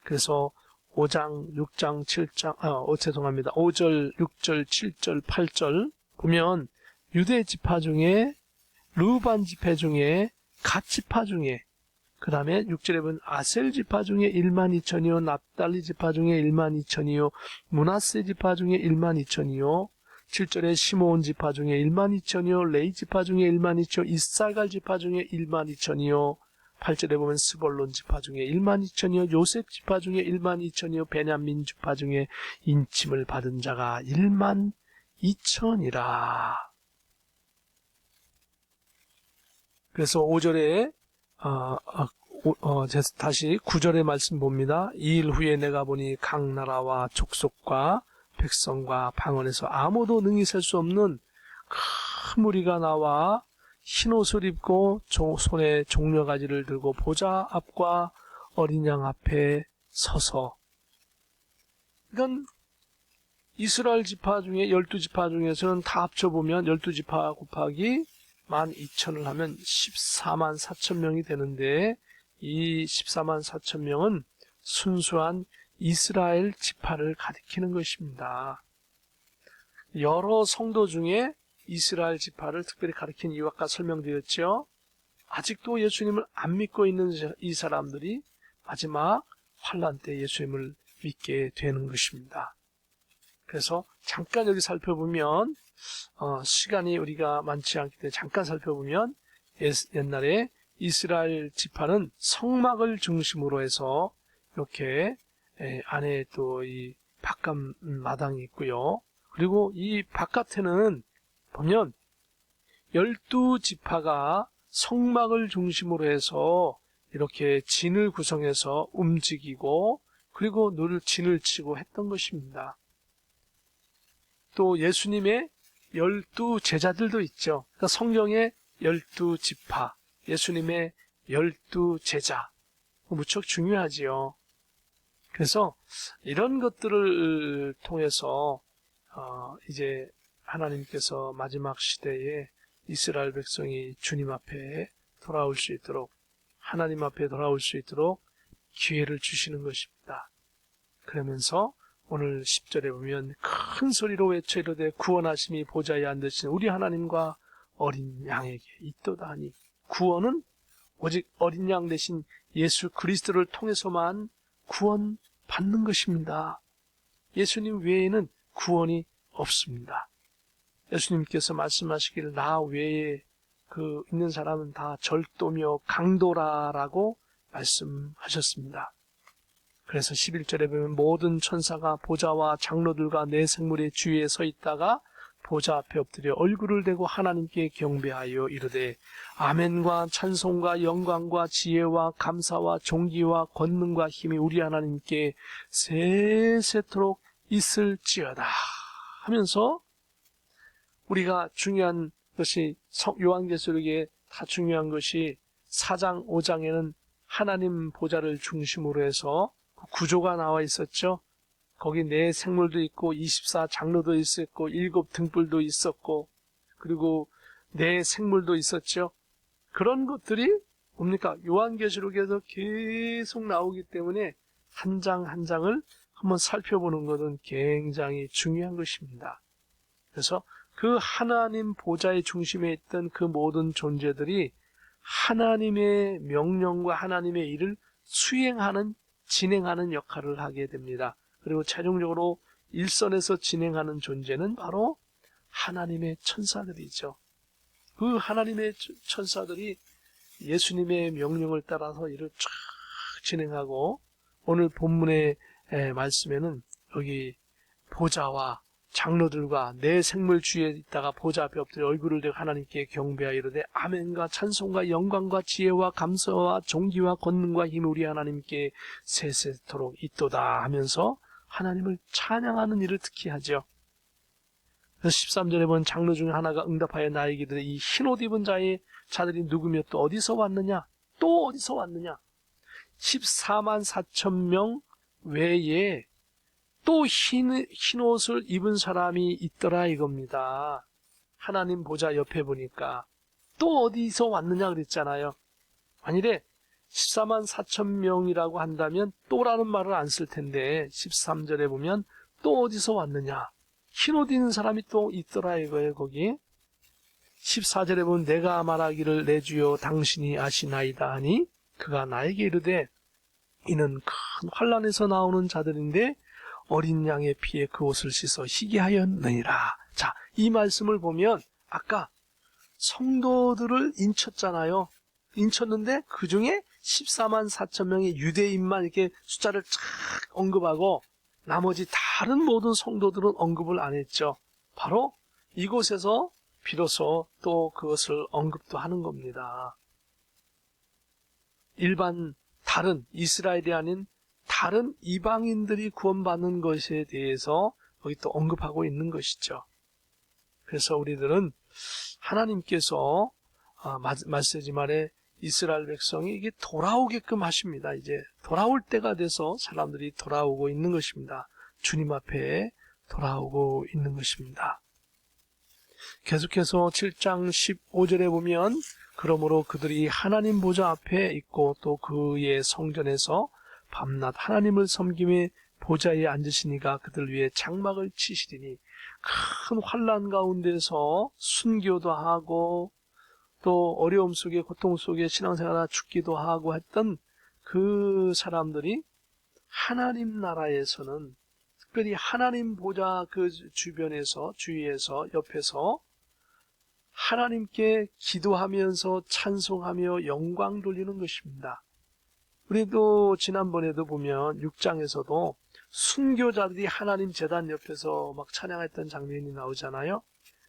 그래서 5장, 6장, 7장, 5절, 6절, 7절, 8절 보면 유대 지파 중에, 르반 지파 중에, 갓 지파 중에, 그 다음에 6절에 보면 아셀 지파 중에 1만 2천이요, 납달리 지파 중에 1만 2천이요, 므낫세 지파 중에 1만 2천이요, 7절에 시므온 지파 중에 1만 2천이요, 레이 지파 중에 1만 2천, 이사갈 지파 중에 1만 2천이요, 8절에 보면 스볼론 지파 중에 1만 2천이요, 요셉 지파 중에 1만 2천이요, 베냐민 지파 중에 인침을 받은 자가 1만 2천이라. 그래서 5절에 다시 9절의 말씀 봅니다. 이 일 후에 내가 보니 각 나라와 족속과 백성과 방언에서 아무도 능히 셀 수 없는 큰 무리가 나와 흰 옷을 입고 손에 종려가지를 들고 보좌 앞과 어린 양 앞에 서서, 그러니까 이스라엘 지파 중에 12지파 중에서는 다 합쳐보면 12지파 곱하기 12,000을 하면 14만 4천 명이 되는데, 이 14만 4천 명은 순수한 이스라엘 지파를 가리키는 것입니다. 여러 성도 중에 이스라엘 지파를 특별히 가리킨 이유가 아까 설명드렸죠. 아직도 예수님을 안 믿고 있는 이 사람들이 마지막 환난 때 예수님을 믿게 되는 것입니다. 그래서 잠깐 여기 살펴보면 시간이 우리가 많지 않기 때문에 잠깐 살펴보면 옛날에 이스라엘 지파는 성막을 중심으로 해서 이렇게 안에 또 이 바깥 마당이 있고요. 그리고 이 바깥에는 보면 12지파가 성막을 중심으로 해서 이렇게 진을 구성해서 움직이고 그리고 진을 치고 했던 것입니다. 또 예수님의 12제자들도 있죠. 그러니까 성경의 12지파, 예수님의 12제자. 무척 중요하지요. 그래서 이런 것들을 통해서 이제 하나님께서 마지막 시대에 이스라엘 백성이 주님 앞에 돌아올 수 있도록, 하나님 앞에 돌아올 수 있도록 기회를 주시는 것입니다. 그러면서 오늘 10절에 보면 큰 소리로 외쳐 이르되 구원하심이 보좌에 앉으신 우리 하나님과 어린 양에게 있도다 하니, 구원은 오직 어린 양 대신 예수 그리스도를 통해서만 구원받는 것입니다. 예수님 외에는 구원이 없습니다. 예수님께서 말씀하시기를 나 외에 있는 사람은 다 절도며 강도라라고 말씀하셨습니다. 그래서 11절에 보면 모든 천사가 보좌와 장로들과 내 생물의 주위에 서 있다가 보좌 앞에 엎드려 얼굴을 대고 하나님께 경배하여 이르되 아멘과 찬송과 영광과 지혜와 감사와 존귀와 권능과 힘이 우리 하나님께 세세토록 있을지어다 하면서, 우리가 중요한 것이 요한계시록에 다 중요한 것이 4장 5장에는 하나님 보좌를 중심으로 해서 구조가 나와 있었죠. 거기 네 생물도 있고 24장로도 있었고 7 등불도 있었고 그리고 네 생물도 있었죠. 그런 것들이 뭡니까? 요한계시록에서 계속 나오기 때문에 한 장 한 장을 한번 살펴보는 것은 굉장히 중요한 것입니다. 그래서 그 하나님 보좌의 중심에 있던 그 모든 존재들이 하나님의 명령과 하나님의 일을 수행하는, 진행하는 역할을 하게 됩니다. 그리고 최종적으로 일선에서 진행하는 존재는 바로 하나님의 천사들이죠. 그 하나님의 천사들이 예수님의 명령을 따라서 일을 쫙 진행하고, 오늘 본문의 말씀에는 여기 보좌와 장로들과 내 생물 주위에 있다가 보좌 앞에 엎드려 얼굴을 대고 하나님께 경배하여 이르되 아멘과 찬송과 영광과 지혜와 감사와 존귀와 권능과 힘이 우리 하나님께 세세토록 있도다 하면서 하나님을 찬양하는 일을 특히 하죠. 그래서 13절에 보면 장로 중 하나가 응답하여 나에게 이르되 이 흰옷 입은 자들이 누구며 또 어디서 왔느냐? 또 어디서 왔느냐? 14만 4천 명 외에 또 흰옷을 입은 사람이 있더라 이겁니다. 하나님 보좌 옆에 보니까 또 어디서 왔느냐 그랬잖아요. 만일에 14만 4천 명이라고 한다면 또라는 말을 안 쓸 텐데 13절에 보면 또 어디서 왔느냐, 흰옷 입는 사람이 또 있더라 이거예요. 거기 14절에 보면 내가 말하기를 내 주여 당신이 아시나이다 하니 그가 나에게 이르되 이는 큰 환난에서 나오는 자들인데 어린 양의 피에 그 옷을 씻어 희게 하였느니라. 자, 이 말씀을 보면 아까 성도들을 인쳤잖아요. 인쳤는데 그 중에 14만 4천 명의 유대인만 이렇게 숫자를 쫙 언급하고 나머지 다른 모든 성도들은 언급을 안 했죠. 바로 이곳에서 비로소 또 그것을 언급도 하는 겁니다. 일반 다른 이스라엘이 아닌 다른 이방인들이 구원받는 것에 대해서 여기 또 언급하고 있는 것이죠. 그래서 우리들은 하나님께서 메시지 말에 이스라엘 백성이 이게 돌아오게끔 하십니다. 이제 돌아올 때가 돼서 사람들이 돌아오고 있는 것입니다. 주님 앞에 돌아오고 있는 것입니다. 계속해서 7장 15절에 보면 그러므로 그들이 하나님 보좌 앞에 있고 또 그의 성전에서 밤낮 하나님을 섬김에 보좌에 앉으시니가 그들 위에 장막을 치시리니, 큰 환난 가운데서 순교도 하고 또 어려움 속에 고통 속에 신앙생활하다 죽기도 하고 했던 그 사람들이 하나님 나라에서는, 특별히 하나님 보좌 그 주변에서, 주위에서, 옆에서 하나님께 기도하면서 찬송하며 영광 돌리는 것입니다. 우리도 지난번에도 보면 6장에서도 순교자들이 하나님 제단 옆에서 막 찬양했던 장면이 나오잖아요.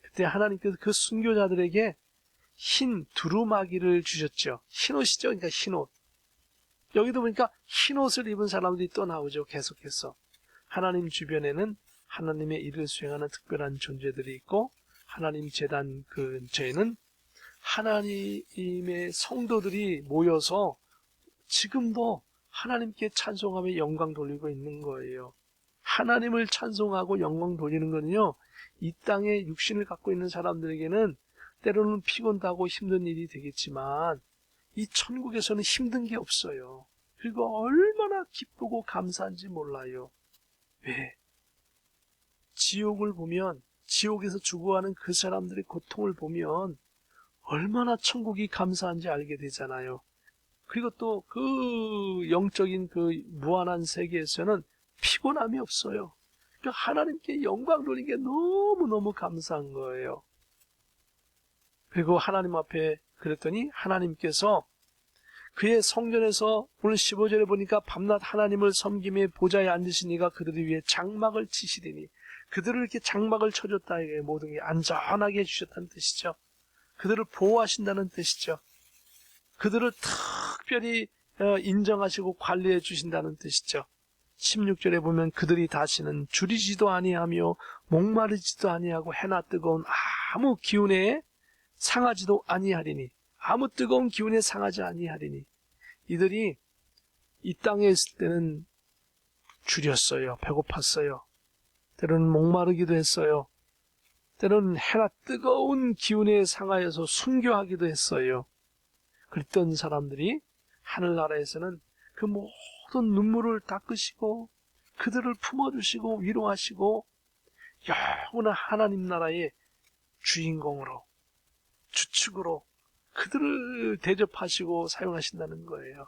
그때 하나님께서 그 순교자들에게 흰 두루마기를 주셨죠. 흰옷이죠. 그러니까 흰옷. 여기도 보니까 흰옷을 입은 사람들이 또 나오죠. 계속해서. 하나님 주변에는 하나님의 일을 수행하는 특별한 존재들이 있고, 하나님 제단 근처에는 하나님의 성도들이 모여서 지금도 하나님께 찬송하며 영광 돌리고 있는 거예요. 하나님을 찬송하고 영광 돌리는 거는요, 이 땅에 육신을 갖고 있는 사람들에게는 때로는 피곤하고 힘든 일이 되겠지만 이 천국에서는 힘든 게 없어요. 그리고 얼마나 기쁘고 감사한지 몰라요. 왜? 지옥을 보면, 지옥에서 죽어가는 그 사람들의 고통을 보면 얼마나 천국이 감사한지 알게 되잖아요. 그리고 또 그 영적인 그 무한한 세계에서는 피곤함이 없어요. 그러니까 하나님께 영광 돌리는 게 너무너무 감사한 거예요. 그리고 하나님 앞에 그랬더니 하나님께서 그의 성전에서 오늘 15절에 보니까 밤낮 하나님을 섬김에 보좌에 앉으시니가 그들 위에 장막을 치시리니, 그들을 이렇게 장막을 쳐줬다. 이게 모든 게 안전하게 해주셨다는 뜻이죠. 그들을 보호하신다는 뜻이죠. 그들을 특별히 인정하시고 관리해 주신다는 뜻이죠. 16절에 보면 그들이 다시는 줄이지도 아니하며 목마르지도 아니하고 해나 뜨거운 아무 기운에 상하지도 아니하리니, 아무 뜨거운 기운에 상하지 아니하리니. 이들이 이 땅에 있을 때는 줄였어요. 배고팠어요. 때로는 목마르기도 했어요. 때로는 해나 뜨거운 기운에 상하여서 순교하기도 했어요. 그랬던 사람들이 하늘나라에서는 그 모든 눈물을 닦으시고 그들을 품어주시고 위로하시고 영원한 하나님 나라의 주인공으로, 주축으로 그들을 대접하시고 사용하신다는 거예요.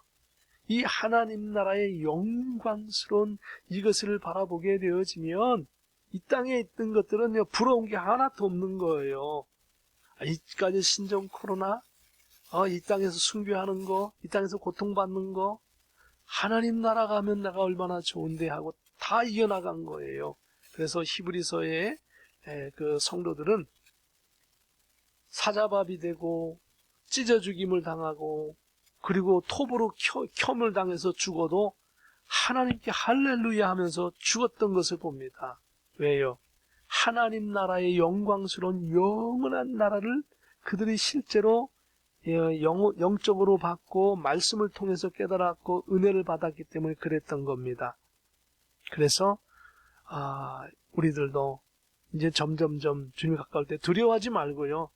이 하나님 나라의 영광스러운 이것을 바라보게 되어지면 이 땅에 있던 것들은 부러운 게 하나도 없는 거예요. 이까지 신종 코로나, 이 땅에서 순교하는 거, 이 땅에서 고통받는 거, 하나님 나라 가면 내가 얼마나 좋은데 하고 다 이겨나간 거예요. 그래서 히브리서의 그 성도들은 사자밥이 되고 찢어 죽임을 당하고 그리고 톱으로 켬을 당해서 죽어도 하나님께 할렐루야 하면서 죽었던 것을 봅니다. 왜요? 하나님 나라의 영광스러운 영원한 나라를 그들이 실제로 영적으로 받고 말씀을 통해서 깨달았고 은혜를 받았기 때문에 그랬던 겁니다. 그래서 우리들도 이제 점점점 주님 가까울 때 두려워하지 말고요,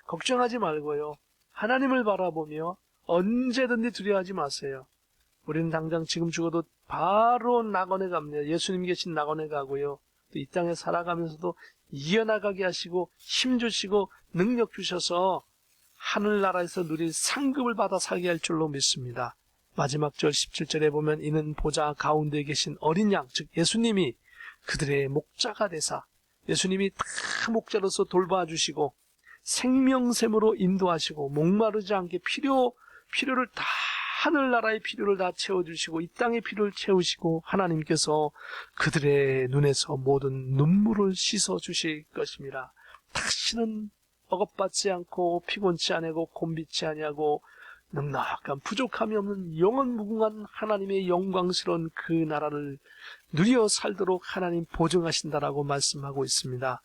걱정하지 말고요, 하나님을 바라보며 언제든지 두려워하지 마세요. 우리는 당장 지금 죽어도 바로 낙원에 갑니다. 예수님 계신 낙원에 가고요, 또 이 땅에 살아가면서도 이어나가게 하시고 힘주시고 능력 주셔서 하늘나라에서 누릴 상급을 받아 살게 할 줄로 믿습니다. 마지막 절 17절에 보면 이는 보좌 가운데 계신 어린 양, 즉 예수님이 그들의 목자가 되사, 예수님이 다 목자로서 돌봐주시고 생명샘으로 인도하시고 목마르지 않게 필요를 다, 하늘나라의 필요를 다 채워주시고 이 땅의 필요를 채우시고 하나님께서 그들의 눈에서 모든 눈물을 씻어주실 것입니다. 다시는 억압받지 않고 피곤치 아니하고 곤비치 아니하고 넉넉한 부족함이 없는 영원 무궁한 하나님의 영광스러운 그 나라를 누려 살도록 하나님 보증하신다라고 말씀하고 있습니다.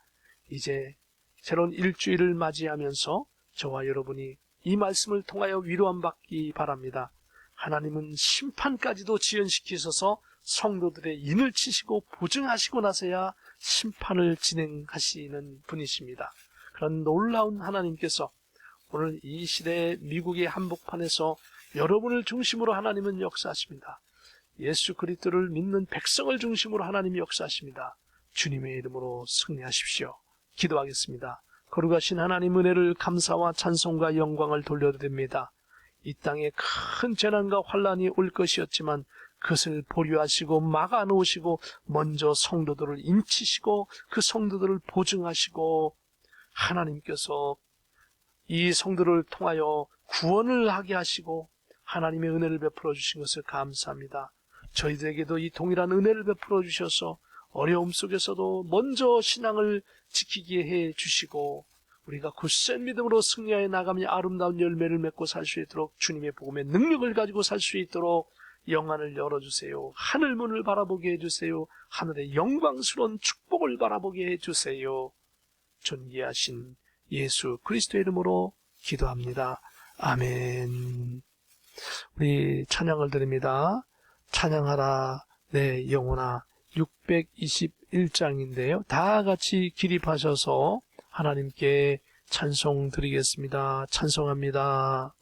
이제 새로운 일주일을 맞이하면서 저와 여러분이 이 말씀을 통하여 위로함 받기 바랍니다. 하나님은 심판까지도 지연시키셔서 성도들의 인을 치시고 보증하시고 나서야 심판을 진행하시는 분이십니다. 그런 놀라운 하나님께서 오늘 이 시대의 미국의 한복판에서 여러분을 중심으로 하나님은 역사하십니다. 예수 그리스도를 믿는 백성을 중심으로 하나님이 역사하십니다. 주님의 이름으로 승리하십시오. 기도하겠습니다. 거룩하신 하나님 은혜를 감사와 찬송과 영광을 돌려드립니다. 이 땅에 큰 재난과 환란이 올 것이었지만 그것을 보류하시고 막아놓으시고 먼저 성도들을 인치시고 그 성도들을 보증하시고 하나님께서 이 성도를 통하여 구원을 하게 하시고 하나님의 은혜를 베풀어 주신 것을 감사합니다. 저희들에게도 이 동일한 은혜를 베풀어 주셔서 어려움 속에서도 먼저 신앙을 지키게 해 주시고 우리가 굳센 믿음으로 승리하여 나가며 아름다운 열매를 맺고 살 수 있도록 주님의 복음의 능력을 가지고 살 수 있도록 영안을 열어주세요. 하늘문을 바라보게 해주세요. 하늘의 영광스러운 축복을 바라보게 해주세요. 존귀하신 예수 그리스도의 이름으로 기도합니다. 아멘. 우리 찬양을 드립니다. 찬양하라 내 영혼아, 621장인데요. 다 같이 기립하셔서 하나님께 찬송 드리겠습니다. 찬송합니다.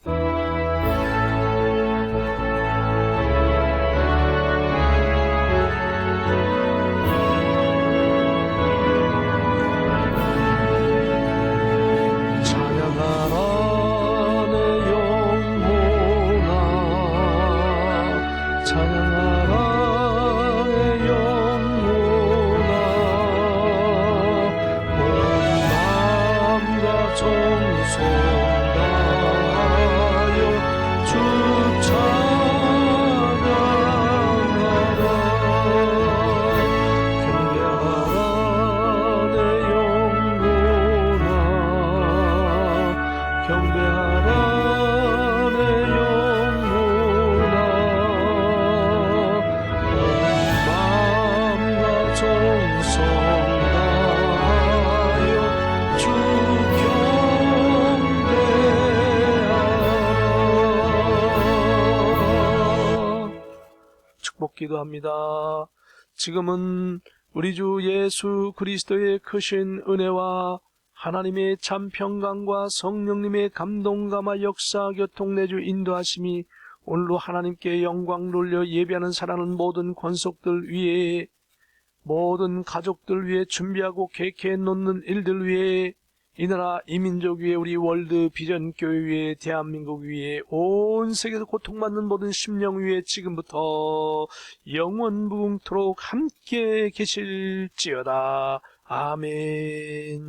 기도합니다. 지금은 우리 주 예수 그리스도의 크신 은혜와 하나님의 참 평강과 성령님의 감동감화 역사 교통 내주 인도하심이 오늘로 하나님께 영광 돌려 예배하는 사랑하는 모든 권속들 위에, 모든 가족들 위에 준비하고 계획해 놓는 일들 위에, 이 나라 이 민족 위에, 우리 월드 비전 교회 위에, 대한민국 위에, 온 세계에서 고통받는 모든 심령 위에 지금부터 영원무궁토록 함께 계실지어다. 아멘.